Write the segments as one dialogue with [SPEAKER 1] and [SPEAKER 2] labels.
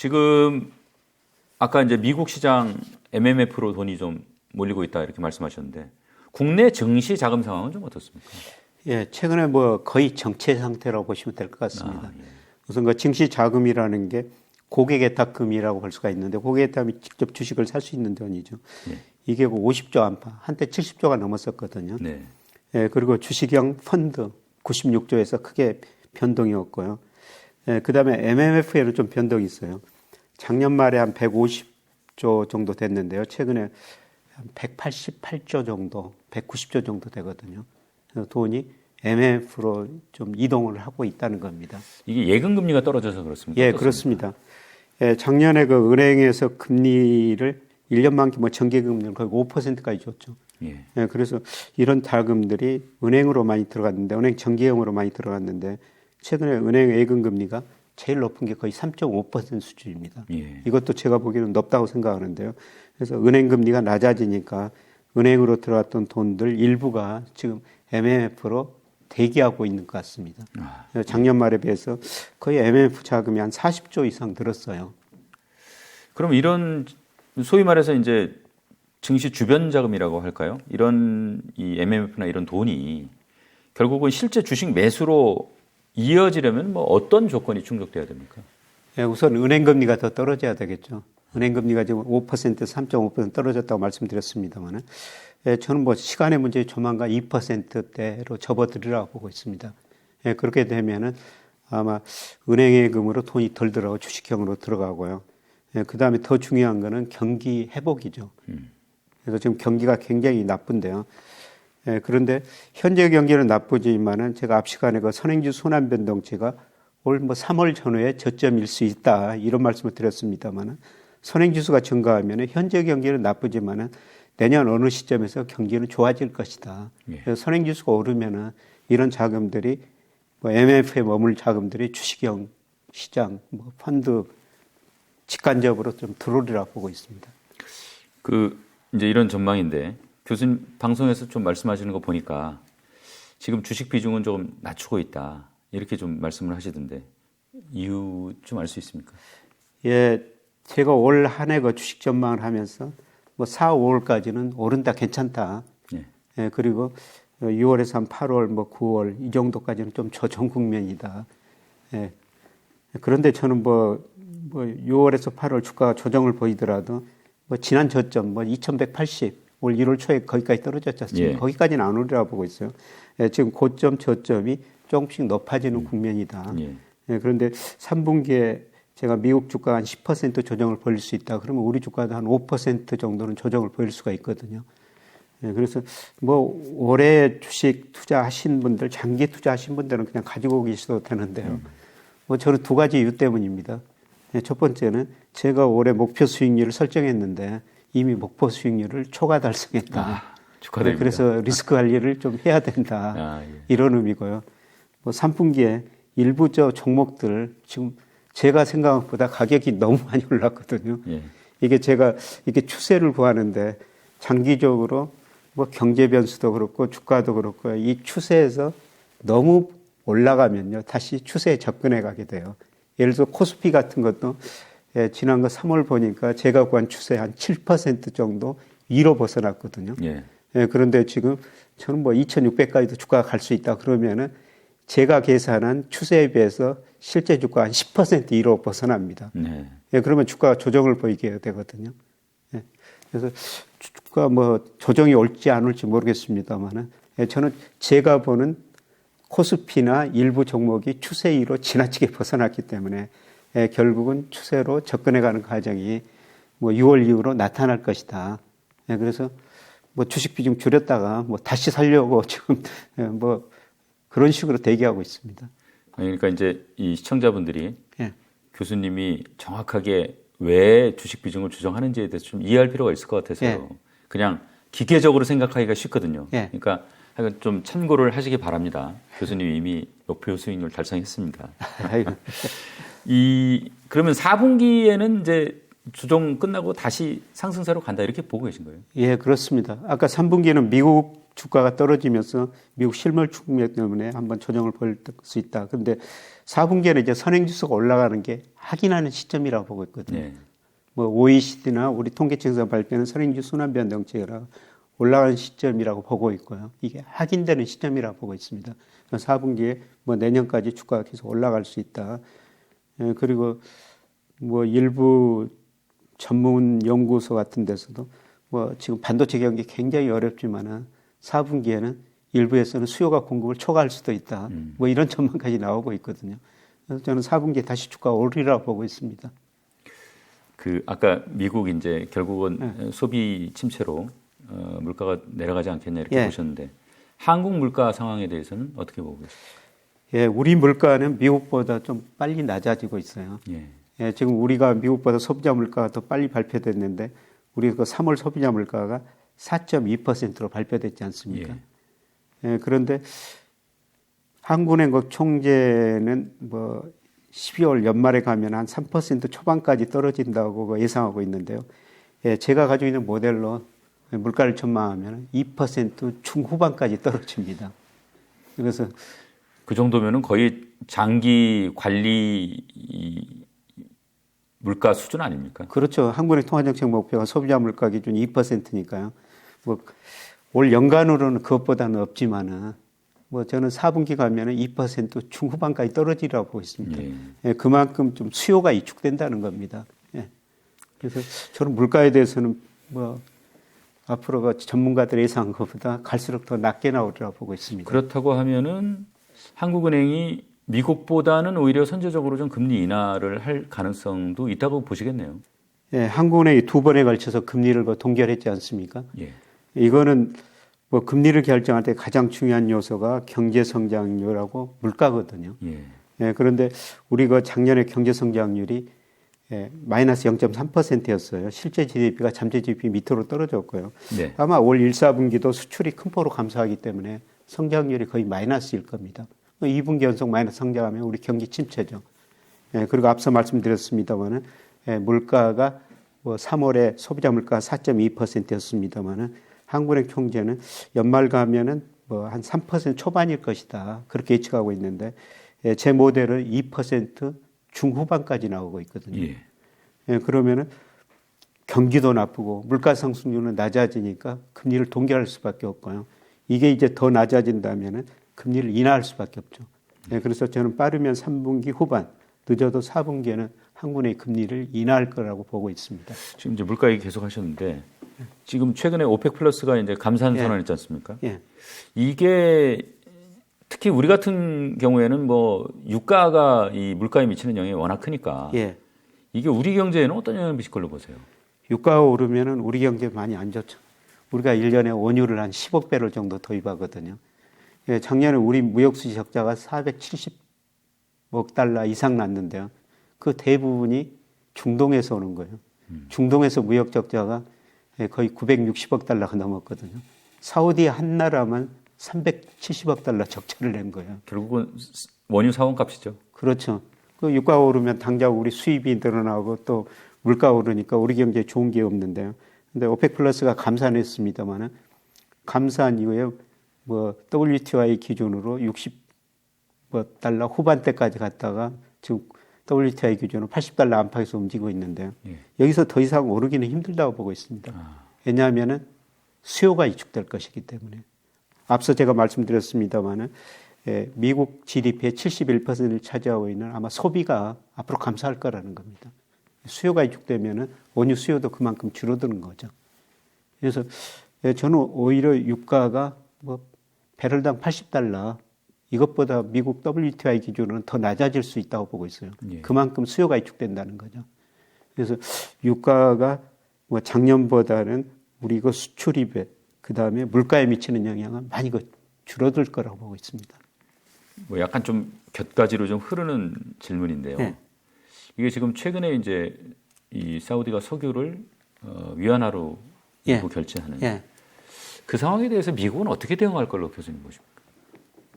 [SPEAKER 1] 지금 아까 이제 미국 시장 MMF로 돈이 좀 몰리고 있다 이렇게 말씀하셨는데 국내 증시 자금 상황은 좀 어떻습니까?
[SPEAKER 2] 예, 최근에 뭐 거의 정체 상태라고 보시면 될 것 같습니다.
[SPEAKER 1] 예.
[SPEAKER 2] 우선 그 증시 자금이라는 게 고객예탁금이라고 볼 수가 있는데 고객예탁금이 직접 주식을 살 수 있는 돈이죠.
[SPEAKER 1] 예.
[SPEAKER 2] 이게 뭐 50조 안팎, 한때 70조가 넘었었거든요.
[SPEAKER 1] 네.
[SPEAKER 2] 예, 그리고 주식형 펀드 96조에서 크게 변동이 없고요. 예, 그다음에 MMF에는 좀 변동이 있어요. 작년 말에 한 150조 정도 됐는데요. 최근에 한 188조 정도, 190조 정도 되거든요. 그래서 돈이 MMF로 좀 이동을 하고 있다는 겁니다.
[SPEAKER 1] 이게 예금 금리가 떨어져서 그렇습니까?
[SPEAKER 2] 예,
[SPEAKER 1] 어떻습니까?
[SPEAKER 2] 그렇습니다. 예, 작년에 그 은행에서 금리를 1년 만기 뭐 정기금리를 거의 5%까지 줬죠.
[SPEAKER 1] 예.
[SPEAKER 2] 예, 그래서 이런 자금들이 은행으로 많이 들어갔는데, 은행 정기형으로 많이 들어갔는데, 최근에 은행 예금 금리가 제일 높은 게 거의 3.5% 수준입니다.
[SPEAKER 1] 예.
[SPEAKER 2] 이것도 제가 보기에는 높다고 생각하는데요. 그래서 은행 금리가 낮아지니까 은행으로 들어갔던 돈들 일부가 지금 MMF로 대기하고 있는 것 같습니다. 작년 말에 비해서 거의 MMF 자금이 한 40조 이상 늘었어요.
[SPEAKER 1] 그럼 이런 소위 말해서 이제 증시 주변 자금이라고 할까요? 이런 이 MMF나 이런 돈이 결국은 실제 주식 매수로 이어지려면 뭐 어떤 조건이 충족돼야 됩니까?
[SPEAKER 2] 예, 우선 은행 금리가 더 떨어져야 되겠죠. 은행 금리가 지금 5%, 3.5% 떨어졌다고 말씀드렸습니다만은, 예, 저는 뭐 시간의 문제 조만간 2%대로 접어들으라고 보고 있습니다. 예, 그렇게 되면은 아마 은행 예금으로 돈이 덜 들어가고 주식형으로 들어가고요. 예, 그 다음에 더 중요한 거는 경기 회복이죠. 그래서 지금 경기가 굉장히 나쁜데요. 예, 그런데 현재 경기는 나쁘지만은 제가 앞 시간에 그 선행지 순환 변동치가 올 뭐 3월 전후에 저점일 수 있다 이런 말씀을 드렸습니다만은 선행지수가 증가하면은 현재 경기는 나쁘지만은 내년 어느 시점에서 경기는 좋아질 것이다.
[SPEAKER 1] 예.
[SPEAKER 2] 그래서 선행지수가 오르면은 이런 자금들이 뭐 MMF에 머물 자금들이 주식형 시장, 뭐 펀드 직간접으로 좀 들어오리라고 보고 있습니다.
[SPEAKER 1] 그 이제 이런 전망인데 교수님 방송에서 좀 말씀하시는 거 보니까 지금 주식 비중은 조금 낮추고 있다 이렇게 좀 말씀을 하시던데 이유 좀 알 수 있습니까?
[SPEAKER 2] 예, 제가 올 한 해 그 주식 전망을 하면서 뭐 4, 5월까지는 오른다 괜찮다.
[SPEAKER 1] 네.
[SPEAKER 2] 예, 그리고 6월에서 한 8월, 뭐 9월 이 정도까지는 좀 조정 국면이다. 예. 그런데 저는 뭐 6월에서 8월 주가가 조정을 보이더라도 뭐 지난 저점 뭐 2180, 올 1월 초에 거기까지 떨어졌지 않습니까?
[SPEAKER 1] 예.
[SPEAKER 2] 거기까지는 안 오리라고 보고 있어요. 예, 지금 고점 저점이 조금씩 높아지는 국면이다.
[SPEAKER 1] 예.
[SPEAKER 2] 예, 그런데 3분기에 제가 미국 주가 한 10% 조정을 벌일 수 있다. 그러면 우리 주가도 한 5% 정도는 조정을 벌일 수가 있거든요. 예, 그래서 뭐 올해 주식 투자하신 분들, 장기 투자하신 분들은 그냥 가지고 계셔도 되는데요. 뭐 저는 두 가지 이유 때문입니다. 예, 첫 번째는 제가 올해 목표 수익률을 설정했는데 이미 목표 수익률을 초과 달성했다.
[SPEAKER 1] 축하드립니다.
[SPEAKER 2] 예, 그래서 리스크 관리를 좀 해야 된다.
[SPEAKER 1] 예.
[SPEAKER 2] 이런 의미고요. 뭐 3분기에 일부 저 종목들 지금 제가 생각한 것보다 가격이 너무 많이 올랐거든요.
[SPEAKER 1] 예.
[SPEAKER 2] 이게 제가 이게 추세를 구하는데 장기적으로 뭐 경제 변수도 그렇고 주가도 그렇고 이 추세에서 너무 올라가면요 다시 추세에 접근해 가게 돼요. 예를 들어 코스피 같은 것도 예, 지난 거 3월 보니까 제가 구한 추세 한 7% 정도 위로 벗어났거든요.
[SPEAKER 1] 예.
[SPEAKER 2] 예, 그런데 지금 저는 뭐 2,600까지도 주가가 갈 수 있다 그러면은 제가 계산한 추세에 비해서 실제 주가 한 10% 위로 벗어납니다.
[SPEAKER 1] 네.
[SPEAKER 2] 예, 그러면 주가가 조정을 보이게 되거든요. 예, 그래서 주가 뭐 조정이 올지 안 올지 모르겠습니다만은 예, 저는 제가 보는 코스피나 일부 종목이 추세 위로 지나치게 벗어났기 때문에 예, 결국은 추세로 접근해가는 과정이 뭐 6월 이후로 나타날 것이다. 예, 그래서 뭐 주식 비중 줄였다가 뭐 다시 살려고 지금 예, 뭐 그런 식으로 대기하고 있습니다.
[SPEAKER 1] 그러니까 이제 이 시청자분들이
[SPEAKER 2] 예.
[SPEAKER 1] 교수님이 정확하게 왜 주식 비중을 조정하는지에 대해서 좀 이해할 필요가 있을 것 같아서요.
[SPEAKER 2] 예.
[SPEAKER 1] 그냥 기계적으로 생각하기가 쉽거든요.
[SPEAKER 2] 예.
[SPEAKER 1] 그러니까 좀 참고를 하시기 바랍니다. 교수님이 이미 목표 수익률 달성했습니다. 그러면 4분기에는 이제 조정 끝나고 다시 상승세로 간다 이렇게 보고 계신 거예요?
[SPEAKER 2] 예, 그렇습니다. 아까 3분기는 미국 주가가 떨어지면서 미국 실물 충격 때문에 한번 조정을 벌일 수 있다. 그런데 4분기에는 이제 선행지수가 올라가는 게 확인하는 시점이라고 보고 있거든요.
[SPEAKER 1] 네.
[SPEAKER 2] 뭐 OECD나 우리 통계청에서 발표하는 선행지수 순환 변동치가 올라가는 시점이라고 보고 있고요. 이게 확인되는 시점이라고 보고 있습니다. 4분기에 뭐 내년까지 주가가 계속 올라갈 수 있다. 그리고 뭐 일부 전문 연구소 같은 데서도 뭐 지금 반도체 경기 굉장히 어렵지만은 4분기에는 일부에서는 수요가 공급을 초과할 수도 있다. 뭐 이런 전망까지 나오고 있거든요. 그래서 저는 4분기에 다시 주가가 오르리라고 보고 있습니다.
[SPEAKER 1] 그 아까 미국 이제 결국은 소비 침체로 물가가 내려가지 않겠냐 이렇게 보셨는데 한국 물가 상황에 대해서는 어떻게 보고 계세요?
[SPEAKER 2] 예, 우리 물가는 미국보다 좀 빨리 낮아지고 있어요. 예, 지금 우리가 미국보다 소비자 물가가 더 빨리 발표됐는데 우리 그 3월 소비자 물가가 4.2%로 발표됐지 않습니까? 예, 그런데 한국은행 총재는 뭐 12월 연말에 가면 한 3% 초반까지 떨어진다고 예상하고 있는데요. 예, 제가 가지고 있는 모델로 물가를 전망하면 2% 중후반까지 떨어집니다. 그래서
[SPEAKER 1] 그 정도면은 거의 장기 관리 물가 수준 아닙니까?
[SPEAKER 2] 그렇죠. 한국은행 통화정책 목표가 소비자 물가 기준 2%니까요. 뭐 올 연간으로는 그것보다는 없지만은 뭐 저는 4분기 가면은 2% 중후반까지 떨어지라고 보고 있습니다. 예, 그만큼 좀 수요가 위축된다는 겁니다. 예. 그래서 저는 물가에 대해서는 뭐 앞으로가 전문가들이 예상한 것보다 갈수록 더 낮게 나오리라고 보고 있습니다.
[SPEAKER 1] 그렇다고 하면은 한국은행이 미국보다는 오히려 선제적으로 좀 금리 인하를 할 가능성도 있다고 보시겠네요.
[SPEAKER 2] 예, 한국은행이 두 번에 걸쳐서 금리를 동결했지 않습니까?
[SPEAKER 1] 예.
[SPEAKER 2] 이거는 뭐 금리를 결정할 때 가장 중요한 요소가 경제 성장률하고 물가거든요.
[SPEAKER 1] 예.
[SPEAKER 2] 예, 그런데 우리가 작년에 경제 성장률이 마이너스 0.3%였어요. 실제 GDP가 잠재 GDP 밑으로 떨어졌고요.
[SPEAKER 1] 네.
[SPEAKER 2] 아마 올 1, 4분기도 수출이 큰 폭으로 감소하기 때문에 성장률이 거의 마이너스일 겁니다. 2분기 연속 마이너스 성장하면 우리 경기 침체죠. 예, 그리고 앞서 말씀드렸습니다만은 물가가 뭐 3월에 소비자 물가가 4.2%였습니다만은 한국은행 총재는 연말 가면은 뭐 한 3% 초반일 것이다. 그렇게 예측하고 있는데 제 모델은 2% 중후반까지 나오고 있거든요.
[SPEAKER 1] 예.
[SPEAKER 2] 예, 그러면은 경기도 나쁘고 물가 상승률은 낮아지니까 금리를 동결할 수밖에 없고요. 이게 이제 더 낮아진다면은 금리를 인하할 수밖에 없죠. 예, 그래서 저는 빠르면 3분기 후반, 늦어도 4분기에는 한국은행이 금리를 인하할 거라고 보고 있습니다.
[SPEAKER 1] 지금 이제 물가 얘기 계속 하셨는데 지금 최근에 오펙 플러스가 이제 감산 선언했지 않습니까?
[SPEAKER 2] 예.
[SPEAKER 1] 이게 특히 우리 같은 경우에는 뭐 유가가 이 물가에 미치는 영향이 워낙 크니까
[SPEAKER 2] 예.
[SPEAKER 1] 이게 우리 경제에는 어떤 영향을 미칠 걸로 보세요?
[SPEAKER 2] 유가가 오르면은 우리 경제 많이 안 좋죠. 우리가 1년에 원유를 한 10억 배럴 정도 도입하거든요. 예, 작년에 우리 무역수지 적자가 470억 달러 이상 났는데요. 그 대부분이 중동에서 오는 거예요. 중동에서 무역 적자가 거의 960억 달러가 넘었거든요. 사우디 한 나라만 370억 달러 적자를 낸 거예요.
[SPEAKER 1] 결국은 원유 사원값이죠.
[SPEAKER 2] 그렇죠. 그 유가가 오르면 당장 우리 수입이 늘어나고 또 물가가 오르니까 우리 경제에 좋은 게 없는데요. 근데 오펙 플러스가 감산했습니다만은 감산 이후에 뭐 WTI 기준으로 60달러 후반대까지 갔다가 지금 WTI 기준으로 80달러 안팎에서 움직이고 있는데요.
[SPEAKER 1] 예.
[SPEAKER 2] 여기서 더 이상 오르기는 힘들다고 보고 있습니다. 왜냐하면은 수요가 위축될 것이기 때문에. 앞서 제가 말씀드렸습니다만은 미국 GDP의 71%를 차지하고 있는 아마 소비가 앞으로 감소할 거라는 겁니다. 수요가 위축되면은 원유 수요도 그만큼 줄어드는 거죠. 그래서 저는 오히려 유가가 뭐 배럴당 80달러 이것보다 미국 WTI 기준으로는 더 낮아질 수 있다고 보고 있어요.
[SPEAKER 1] 예.
[SPEAKER 2] 그만큼 수요가 위축된다는 거죠. 그래서 유가가 뭐 작년보다는 우리 이거 수출입에 그다음에 물가에 미치는 영향은 많이 줄어들 거라고 보고 있습니다.
[SPEAKER 1] 뭐 약간 좀 곁가지로 좀 흐르는 질문인데요.
[SPEAKER 2] 네.
[SPEAKER 1] 이게 지금 최근에 이제 이 사우디가 석유를 위안화로 일부 결제하는
[SPEAKER 2] 예.
[SPEAKER 1] 그 상황에 대해서 미국은 어떻게 대응할 걸로 교수님 보십니까?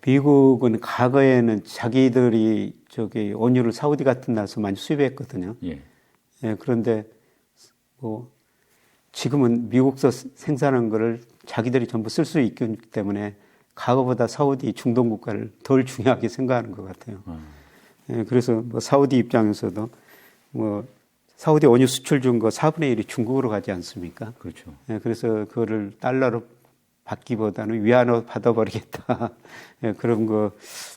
[SPEAKER 2] 미국은 과거에는 자기들이 원유를 사우디 같은 나라에서 많이 수입했거든요.
[SPEAKER 1] 예.
[SPEAKER 2] 예, 그런데 뭐 지금은 미국서 생산한 거를 자기들이 전부 쓸 수 있기 때문에 과거보다 사우디 중동 국가를 덜 중요하게 생각하는 것 같아요. 예, 그래서 뭐 사우디 입장에서도 뭐 사우디 원유 수출 준 거 4분의 1이 중국으로 가지 않습니까?
[SPEAKER 1] 그렇죠.
[SPEAKER 2] 예, 그래서 그거를 달러로 받기보다는 위안으로 받아버리겠다. 예, 그런 거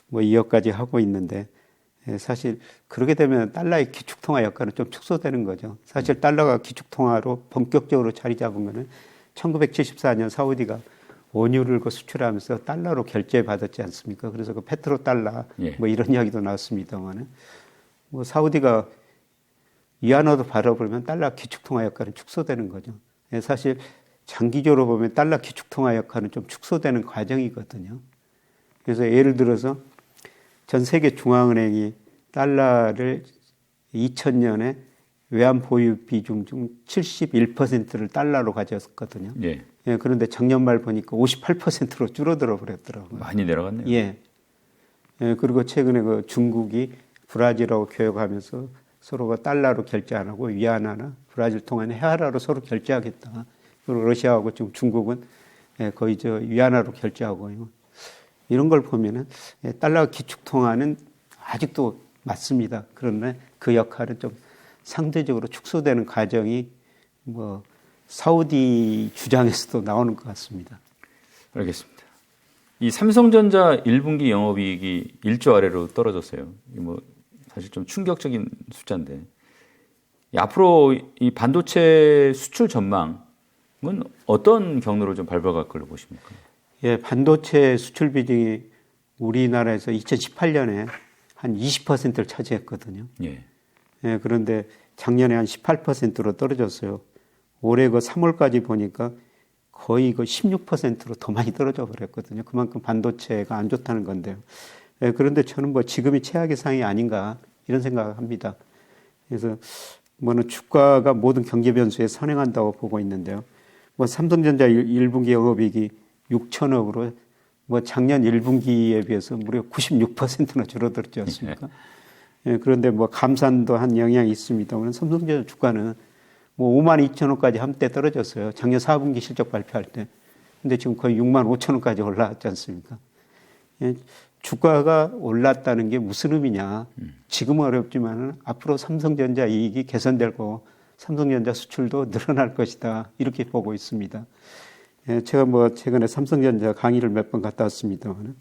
[SPEAKER 2] 뭐 2억까지 하고 있는데 예, 사실 그렇게 되면 달러의 기축통화 역할은 좀 축소되는 거죠. 사실 달러가 기축통화로 본격적으로 자리 잡은 거는 1974년 사우디가 원유를 그 수출하면서 달러로 결제 받았지 않습니까? 그래서 그 페트로 달러
[SPEAKER 1] 예.
[SPEAKER 2] 뭐 이런 이야기도 나왔습니다만은 뭐 사우디가 위안화도 받아버리면 달러 기축통화 역할은 축소되는 거죠. 예, 사실 장기적으로 보면 달러 기축통화 역할은 좀 축소되는 과정이거든요. 그래서 예를 들어서 전 세계 중앙은행이 달러를 2000년에 외환 보유 비중 중 71%를 달러로 가졌거든요.
[SPEAKER 1] 예.
[SPEAKER 2] 예, 그런데 작년 말 보니까 58%로 줄어들어 버렸더라고요.
[SPEAKER 1] 많이 내려갔네요.
[SPEAKER 2] 예. 예, 그리고 최근에 그 중국이 브라질하고 교역하면서 서로가 달러로 결제 안 하고 위안화나 브라질 통화나 헤아라로 서로 결제하겠다. 그리고 러시아하고 지금 중국은 예, 거의 저 위안화로 결제하고요. 이런 걸 보면은 예, 달러 기축 통화는 아직도 맞습니다. 그런데 그 역할은 좀 상대적으로 축소되는 과정이 뭐 사우디 주장에서도 나오는 것 같습니다.
[SPEAKER 1] 알겠습니다. 이 삼성전자 1분기 영업이익이 1조 아래로 떨어졌어요. 뭐 사실 좀 충격적인 숫자인데 앞으로 이 반도체 수출 전망은 어떤 경로를 좀 밟아갈 걸로 보십니까?
[SPEAKER 2] 예, 반도체 수출 비중이 우리나라에서 2018년에 한 20%를 차지했거든요.
[SPEAKER 1] 예.
[SPEAKER 2] 예, 그런데 작년에 한 18%로 떨어졌어요. 올해 그 3월까지 보니까 거의 그 16%로 더 많이 떨어져 버렸거든요. 그만큼 반도체가 안 좋다는 건데요. 예, 그런데 저는 뭐 지금이 최악의 상황이 아닌가 이런 생각을 합니다. 그래서 뭐는 주가가 모든 경제 변수에 선행한다고 보고 있는데요. 뭐 삼성전자 1분기 영업이익이 6천억으로 뭐 작년 1분기에 비해서 무려 96%나 줄어들었지 않습니까? 예, 그런데 뭐 감산도 한 영향이 있습니다만 삼성전자 주가는 뭐 5만 2천 원까지 한때 떨어졌어요. 작년 4분기 실적 발표할 때. 근데 지금 거의 6만 5천 원까지 올라왔지 않습니까? 예, 주가가 올랐다는 게 무슨 의미냐. 지금은 어렵지만 앞으로 삼성전자 이익이 개선될 거고 삼성전자 수출도 늘어날 것이다. 이렇게 보고 있습니다. 예, 제가 뭐 최근에 삼성전자 강의를 몇 번 갔다 왔습니다만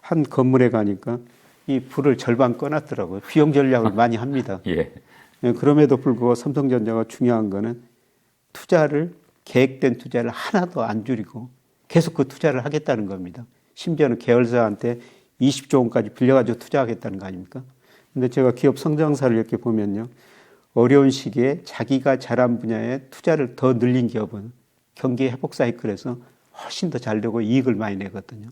[SPEAKER 2] 한 건물에 가니까 이 불을 절반 꺼놨더라고요. 비용 전략을 많이 합니다.
[SPEAKER 1] 예.
[SPEAKER 2] 예, 그럼에도 불구하고 삼성전자가 중요한 거는 투자를 계획된 투자를 하나도 안 줄이고 계속 그 투자를 하겠다는 겁니다. 심지어는 계열사한테 20조 원까지 빌려가지고 투자하겠다는 거 아닙니까? 근데 제가 기업 성장사를 이렇게 보면요. 어려운 시기에 자기가 잘한 분야에 투자를 더 늘린 기업은 경기 회복 사이클에서 훨씬 더 잘 되고 이익을 많이 내거든요.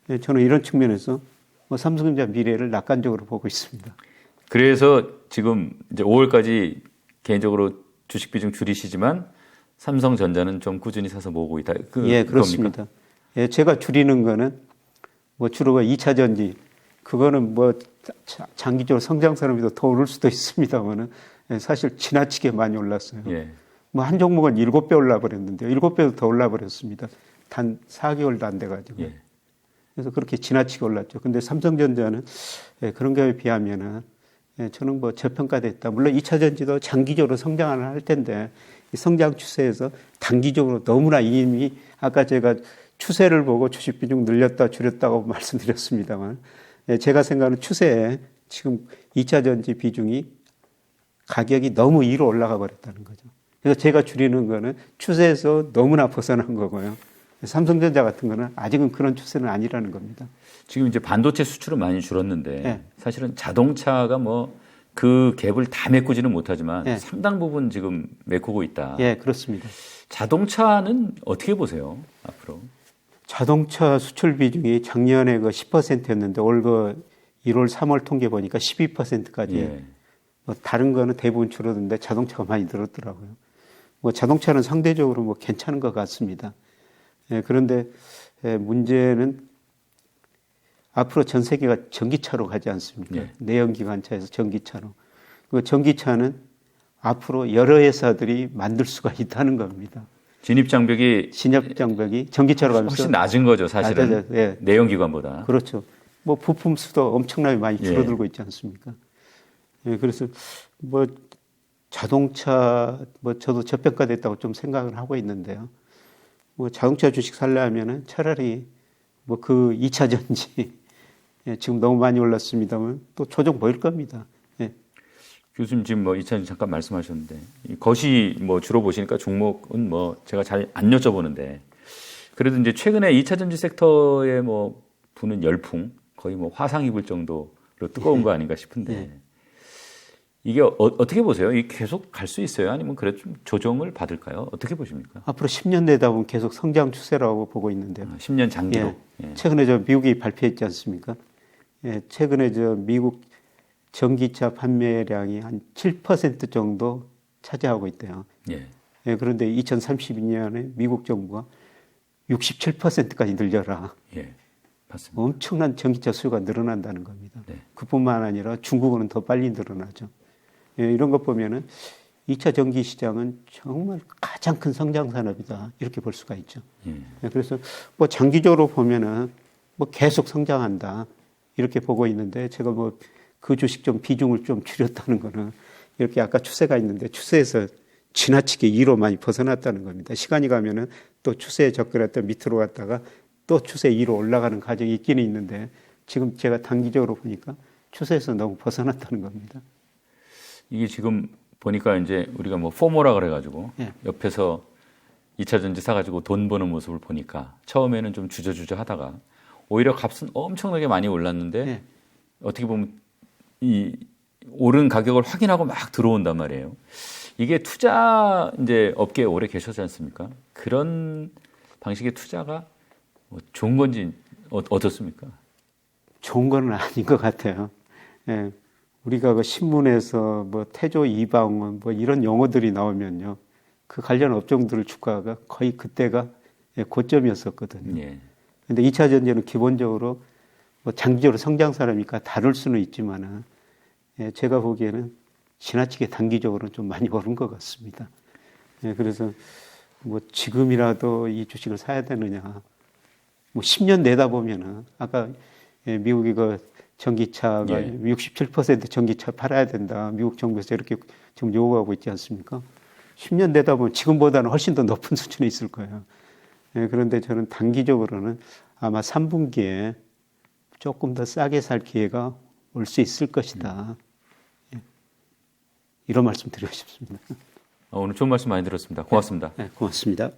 [SPEAKER 2] 예, 저는 이런 측면에서 뭐 삼성전자 미래를 낙관적으로 보고 있습니다.
[SPEAKER 1] 그래서 지금 이제 5월까지 개인적으로 주식 비중 줄이시지만 삼성전자는 좀 꾸준히 사서 모으고 있다.
[SPEAKER 2] 예, 그렇습니다. 예, 제가 줄이는 거는 뭐 주로 2차 전지 그거는 뭐 장기적으로 성장산업이 더 오를 수도 있습니다만은 예, 사실 지나치게 많이 올랐어요.
[SPEAKER 1] 예.
[SPEAKER 2] 뭐 한 종목은 7배 올라버렸는데요. 7배도 더 올라버렸습니다. 단 4개월도 안 돼가지고.
[SPEAKER 1] 예.
[SPEAKER 2] 그래서 그렇게 지나치게 올랐죠. 근데 삼성전자는 예, 그런 거에 비하면은 예, 저는 뭐 저평가됐다. 물론 2차 전지도 장기적으로 성장을 할 텐데 이 성장 추세에서 단기적으로 너무나 이미 아까 제가 추세를 보고 주식 비중 늘렸다 줄였다고 말씀드렸습니다만 예, 제가 생각하는 추세에 지금 2차 전지 비중이 가격이 너무 위로 올라가 버렸다는 거죠. 그래서 제가 줄이는 거는 추세에서 너무나 벗어난 거고요. 삼성전자 같은 거는 아직은 그런 추세는 아니라는 겁니다.
[SPEAKER 1] 지금 이제 반도체 수출은 많이 줄었는데
[SPEAKER 2] 네.
[SPEAKER 1] 사실은 자동차가 뭐 그 갭을 다 메꾸지는 못하지만
[SPEAKER 2] 네.
[SPEAKER 1] 상당 부분 지금 메꾸고 있다.
[SPEAKER 2] 예, 그렇습니다.
[SPEAKER 1] 자동차는 어떻게 보세요? 앞으로?
[SPEAKER 2] 자동차 수출 비중이 작년에 그 10%였는데 올 그 1월, 3월 통계 보니까 12%까지.
[SPEAKER 1] 예.
[SPEAKER 2] 뭐 다른 거는 대부분 줄었는데 자동차가 많이 늘었더라고요. 뭐 자동차는 상대적으로 뭐 괜찮은 것 같습니다. 예, 그런데 문제는 앞으로 전 세계가 전기차로 가지 않습니까?
[SPEAKER 1] 예.
[SPEAKER 2] 내연기관차에서 전기차로. 그 전기차는 앞으로 여러 회사들이 만들 수가 있다는 겁니다.
[SPEAKER 1] 진입 장벽이
[SPEAKER 2] 전기차로 가면서
[SPEAKER 1] 훨씬 낮은 거죠, 사실은.
[SPEAKER 2] 낮아져요. 예.
[SPEAKER 1] 내연기관보다.
[SPEAKER 2] 그렇죠. 뭐 부품 수도 엄청나게 많이
[SPEAKER 1] 예.
[SPEAKER 2] 줄어들고 있지 않습니까? 예, 그래서 뭐 자동차 뭐 저도 저평가됐다고 좀 생각을 하고 있는데요. 뭐 자동차 주식 살려면은 차라리 뭐 그 2차 전지 예, 지금 너무 많이 올랐습니다만 또 조정 보일 겁니다. 예.
[SPEAKER 1] 교수님 지금 뭐 2차 전지 잠깐 말씀하셨는데 이 것이 뭐 주로 보시니까 종목은 뭐 제가 잘 안 여쭤보는데 그래도 이제 최근에 2차 전지 섹터에 뭐 부는 열풍 거의 뭐 화상 입을 정도로 뜨거운 거 아닌가 싶은데
[SPEAKER 2] 예.
[SPEAKER 1] 이게 어떻게 보세요? 이 계속 갈 수 있어요? 아니면 그래도 좀 조정을 받을까요? 어떻게 보십니까?
[SPEAKER 2] 앞으로 10년 내다 보면 계속 성장 추세라고 보고 있는데요.
[SPEAKER 1] 10년 장기로.
[SPEAKER 2] 예.
[SPEAKER 1] 예.
[SPEAKER 2] 최근에 저 미국이 발표했지 않습니까? 예, 최근에 저 미국 전기차 판매량이 한 7% 정도 차지하고 있대요.
[SPEAKER 1] 예.
[SPEAKER 2] 예, 그런데 2032년에 미국 정부가 67%까지 늘려라.
[SPEAKER 1] 예. 맞습니다.
[SPEAKER 2] 엄청난 전기차 수요가 늘어난다는 겁니다.
[SPEAKER 1] 네.
[SPEAKER 2] 그뿐만 아니라 중국은 더 빨리 늘어나죠. 예, 이런 것 보면은 2차 전기 시장은 정말 가장 큰 성장 산업이다. 이렇게 볼 수가 있죠.
[SPEAKER 1] 예.
[SPEAKER 2] 예, 그래서 뭐 장기적으로 보면은 뭐 계속 성장한다. 이렇게 보고 있는데 제가 뭐 그 주식 좀 비중을 좀 줄였다는 거는 이렇게 아까 추세가 있는데 추세에서 지나치게 2로 많이 벗어났다는 겁니다. 시간이 가면은 또 추세에 접근했다 밑으로 갔다가 또 추세 2로 올라가는 과정이 있기는 있는데 지금 제가 단기적으로 보니까 추세에서 너무 벗어났다는 겁니다.
[SPEAKER 1] 이게 지금 보니까 이제 우리가 뭐 포모라 그래가지고
[SPEAKER 2] 예.
[SPEAKER 1] 옆에서 2차 전지 사가지고 돈 버는 모습을 보니까 처음에는 좀 주저주저 하다가 오히려 값은 엄청나게 많이 올랐는데
[SPEAKER 2] 예.
[SPEAKER 1] 어떻게 보면 이 오른 가격을 확인하고 막 들어온단 말이에요. 이게 투자 이제 업계에 오래 계셨지 않습니까? 그런 방식의 투자가 뭐 좋은 건지 어떻습니까?
[SPEAKER 2] 좋은 건 아닌 것 같아요. 예. 우리가 그 신문에서 뭐 태조 이방원 뭐 이런 용어들이 나오면요. 그 관련 업종들 주가가 거의 그때가 고점이었었거든요.
[SPEAKER 1] 예.
[SPEAKER 2] 근데 2차 전지는 기본적으로 뭐 장기적으로 성장 사람이니까 다를 수는 있지만은 예, 제가 보기에는 지나치게 단기적으로는 좀 많이 오른 것 같습니다. 예, 그래서 뭐 지금이라도 이 주식을 사야 되느냐. 뭐 10년 내다 보면은 아까 예, 미국이 그 전기차가
[SPEAKER 1] 예.
[SPEAKER 2] 67% 전기차 팔아야 된다. 미국 정부에서 이렇게 지금 요구하고 있지 않습니까? 10년 내다 보면 지금보다는 훨씬 더 높은 수준에 있을 거예요. 예, 그런데 저는 단기적으로는 아마 3분기에 조금 더 싸게 살 기회가 올 수 있을 것이다. 예. 이런 말씀 드리고 싶습니다.
[SPEAKER 1] 오늘 좋은 말씀 많이 들었습니다. 고맙습니다.
[SPEAKER 2] 네, 고맙습니다.